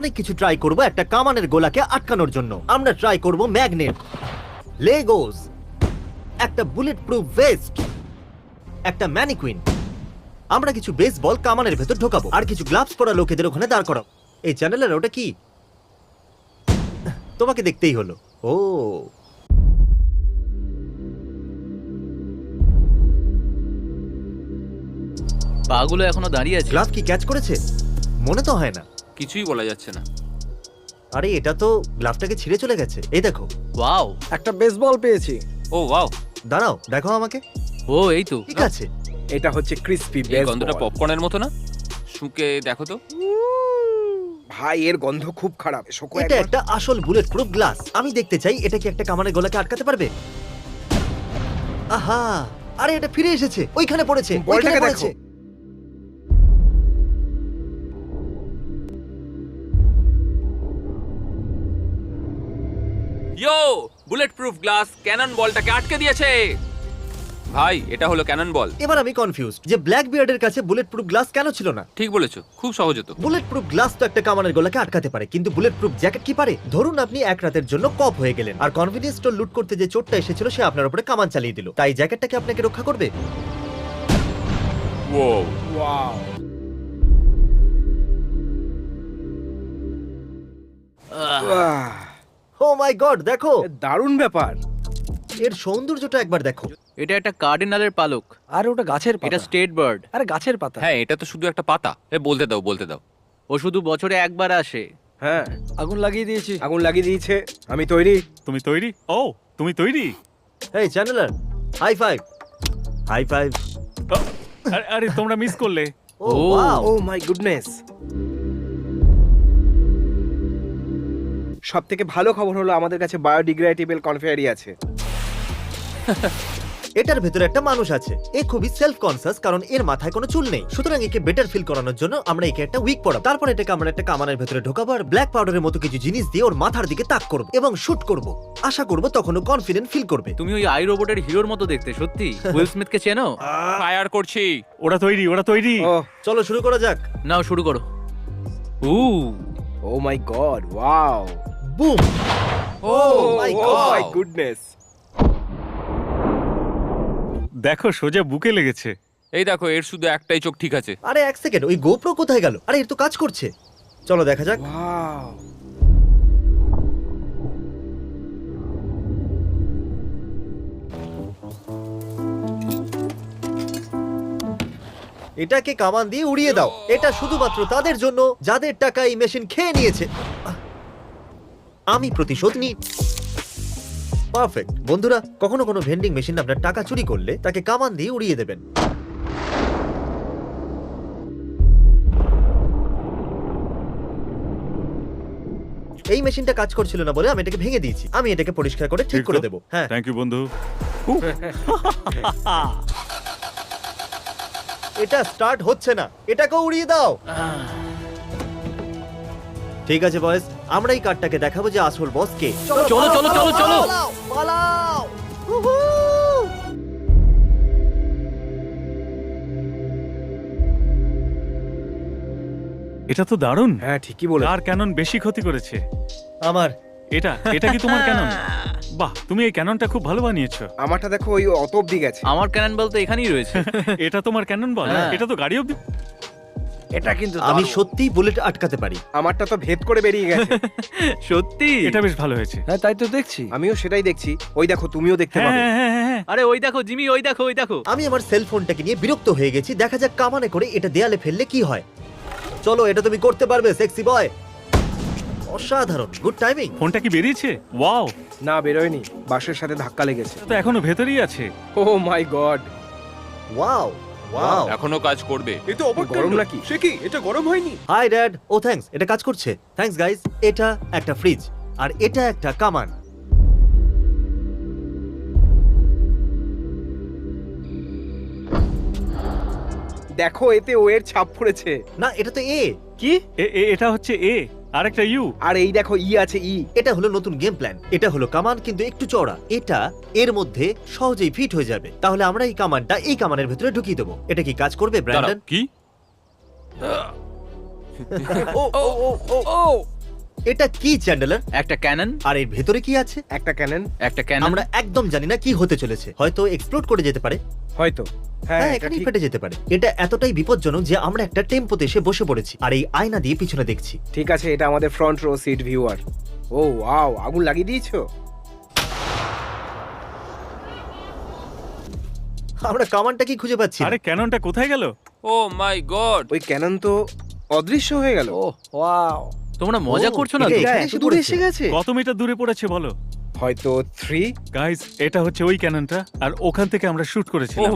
অনেক কিছু ট্রাই করব একটা কামানের গোলাকে আটকানোর জন্য। আমরা ট্রাই করব ম্যাগনেট, লেগোস, একটা বুলেট প্রুফ ভেস্ট, একটা ম্যানিকুইন। আমরা কিছু বেসবল কামানের ভেতর ঢোকাবো আর কিছু গ্লাভস পরা লোকেদের ওখানে দাঁড় করাবো। এই চ্যানেলের ওটা কি? তোমাকে দেখতেই হলো। ও পাগুলো এখনো দাঁড়িয়ে আছে। গ্লাভ কি ক্যাচ করেছে? মনে তো হয় না। কিছুই বলা যাচ্ছে না। আরে এটা তো গ্লাভটাকে ছিঁড়ে চলে গেছে। এই দেখো। ওয়াও, একটা বেসবল পেয়েছি। ও ওয়াও, দাঁড়াও, দেখো আমাকে। ও এই তো। ঠিক আছে। এটা হচ্ছে ক্রিসপি এই বেসবল। গন্ধটা পপকর্নের মতো না? শুকে দেখো তো। ভাই এর গন্ধ খুব খারাপ। শোকো এটা একটা আসল বুলেট প্রুফ গ্লাস। আমি দেখতে চাই এটা কি একটা কামানের গলাকে আটকাতে পারবে। আহা, আরে এটা ফিরে এসেছে। ওইখানে পড়েছে, ওইখানে বলটাকে পড়েছে। দেখো। ইয়ো, বুলেট প্রুফ গ্লাস ক্যানন বলটাকে আটকে দিয়েছে। ভাই, এটা হলো ক্যানন বল। এবার আমি কনফিউজড যে ব্ল্যাক বিয়ার্ডের কাছে বুলেট প্রুফ গ্লাস কেন ছিল না। ঠিক বলেছো, খুব সহজ হতো। বুলেট প্রুফ গ্লাস তো একটা কামানের গলাকে আটকাতে পারে, কিন্তু বুলেট প্রুফ জ্যাকেট কি পারে? ধরুন আপনি এক রাতের জন্য কপ হয়ে গেলেন আর কনভিনিয়েন্স স্টোর লুট করতে যে চোরটা এসেছিল সে আপনার উপরে কামান চালিয়ে দিল। তাই জ্যাকেটটাকে আপনাকে রক্ষা করবে? ও ওয়াও। ও মাই গড, দেখো দারুণ ব্যাপার। এর সৌন্দর্যটা একবার দেখো। এটা একটা কার্ডিনালের পালক। আর ওটা গাছের পাতা। এটা স্টেট বার্ড। আরে গাছের পাতা। হ্যাঁ, এটা তো শুধু একটা পাতা। বলতে দাও, বলতে দাও। ও শুধু বছরে একবার আসে। হ্যাঁ, আগুন লাগিয়ে দিয়েছি। আগুন লাগিয়ে দিয়েছে। আমি তৈরি। তুমি তৈরি? ও, তুমি তৈরি? এই চ্যানেলার, হাই ফাইভ। High five. আরে তোমরা মিস করলে। Oh wow. Oh my goodness. সব থেকে ভালো খবর হলো আমাদের কাছে বায়োডিগ্রেডেবল কনফেয়ারি আছে। এটার ভেতরে একটা মানুষ আছে। এ খুবই সেলফ কনসিয়াস কারণ এর মাথায় কোনো চুল নেই। সুতরাং একে বেটার ফিল করানোর জন্য আমরা একে একটা উইক পরাবো। তারপর এটাকে আমরা একটা কামানের ভেতরে ঢোকাবো আর ব্ল্যাক পাউডারের মতো কিছু জিনিস দিয়ে ওর মাথার দিকে তাক করব এবং শুট করব। আশা করব তখন ও কনফিডেন্ট ফিল করবে। তুমি ওই আই রোবটের হিরোর মতো দেখতে, সত্যি। উইল স্মিথকে চেনো? ফায়ার করছি। ওরা তৈরি, ওরা তৈরি। ও চলো শুরু করা যাক। নাও শুরু করো। Ooh oh my god, wow. Boom. Oh my oh god. My goodness. দেখো সোজা বুকে লেগেছে। এই দেখো, এর শুধু একটাই চোখ ঠিক আছে। আরে এক সেকেন্ড, ওই গোপ্রো কোথায় গেল? আরে এর তো কাজ করছে। চলো দেখা যাক। ওয়াও। এটাকে কামান দিয়ে উড়িয়ে দাও। এটা শুধুমাত্র তাদের জন্য যাদের টাকা এই মেশিন খেয়ে নিয়েছে। আমি প্রতিশোধ নিই। পারফেক্ট। বন্ধুরা, কখনো কোনো ভেন্ডিং মেশিন আপনার টাকা চুরি করলে তাকে কামান দিয়ে উড়িয়ে দেবেন। এই মেশিনটা কাজ করছিল না বলে আমি এটাকে ভেঙে দিয়েছি। আমি এটাকে পরিষ্কার করে ঠিক করে দেবো। হ্যাঁ, থ্যাংক ইউ বন্ধু। এটা স্টার্ট হচ্ছে না। এটাকে উড়িয়ে দাও। ঠিক আছে বয়েস, আমরা এই কার্ডটাকে দেখাবো যে আসল বস কে। চলো, চলো, চলো, চলো। পালাও, পালাও। উহু। এটা তো দারুণ। হ্যাঁ, ঠিকই বলে। আর ক্যানন বেশি ক্ষতি করেছে। আমার এটা কি তোমার ক্যানন? বাহ, তুমি এই ক্যাননটা খুব ভালো বানিয়েছো। আমারটা দেখো, ওই অত অব্দি গেছে। আমার ক্যানন বল তো এখানেই রয়েছে। এটা তোমার ক্যানন বল? হ্যাঁ। এটা তো গাড়ি অব্দি। এটা কিন্তু আমি দারুণ। সত্যিই বুলেট আটকাতে পারি। আমারটা তো ভেদ করে বেরিয়ে গেছে। সত্যি? এটা বেশ ভালো হয়েছে। হ্যাঁ, তাই তো দেখছি। আমিও সেটাই দেখছি। ওই দেখো, তুমিও দেখতে হ্যাঁ পাবে। হ্যাঁ হ্যাঁ হ্যাঁ, হ্যাঁ। আরে ওই দেখো জিমি, ওই দেখো, ওই দেখো। আমি আমার সেল ফোনটাকে নিয়ে বিরক্ত হয়ে গেছি। দেখা যাক কামানে করে এটা দেয়ালে ফেললে কি হয়। চলো, এটা তুমি করতে পারবে সেক্সি বয়। অসাধারণ, গুড টাইমিং। ফোনটা কি বেরিয়েছে? ওয়াও, না, বেরোয়নি। বাসের সাথে ধাক্কা লেগেছে। এটা তো এখনো ভেতরেই আছে। ও মাই গড। Wow, wow. এখনো কাজ করবে। এটা গরম নাকি? সে কি? এটা গরম হয়নি? High dad. ও থ্যাঙ্কস, এটা কাজ করছে। Thanks guys. এটা একটা ফ্রিজ আর এটা একটা কামান। দেখো, এতে ও এর ছাপ পড়েছে। না, এটা তো এ। কি? এটা হচ্ছে এ আর একটা ইউ। আর এই দেখো, ই আছে, ই। এটা হলো নতুন গেম প্ল্যান। এটা হলো কামান কিন্তু একটু চওড়া। এটা এর মধ্যে সহজেই ফিট হয়ে যাবে। তাহলে আমরা এই কামানটা এই কামানের ভেতরে ঢুকিয়ে দেবো। এটা কি কাজ করবে দাঁড়াও, ব্র্যান্ডন? কি? ও ও ও ও ও এটা কি চ্যান্ডেলার? একটা ক্যানন, আর এর ভেতরে কি আছে? একটা ক্যানন একটা ক্যানন। আমরা একদম জানি না কি হতে চলেছে, হয়তো এক্সপ্লোড করে যেতে পারে। হয়তো। হ্যাঁ হ্যাঁ, এটা এখানেই ঠিক। ফেটে যেতে পারে। এটা এতটাই বিপজ্জনক যে আমরা একটা টেম্পোতে এসে বসে পড়েছি আর এই আয়না দিয়ে পিছনে দেখছি। ঠিক আছে, এটা আমাদের ফ্রন্ট রো সিট ভিউয়ার। ও ওয়াও, আগুন লাগিয়ে দিয়েছো? আমরা কামানটা কি খুঁজে পাচ্ছি না। আরে ক্যাননটা কোথায় গেল? ও মাই গড! ওই ক্যানন তো অদৃশ্য হয়ে গেল। ও ওয়াও, তোমরা মজা ও, করছো না এটা তো? এখানে এত এসে দূরে পড়েছে। এসে গেছে। কত মিটার দূরে পড়েছে বলো? হয়তো 3। গাইস, এটা হচ্ছে ওই ক্যাননটা আর ওখান থেকে আমরা শুট ও করেছিলাম।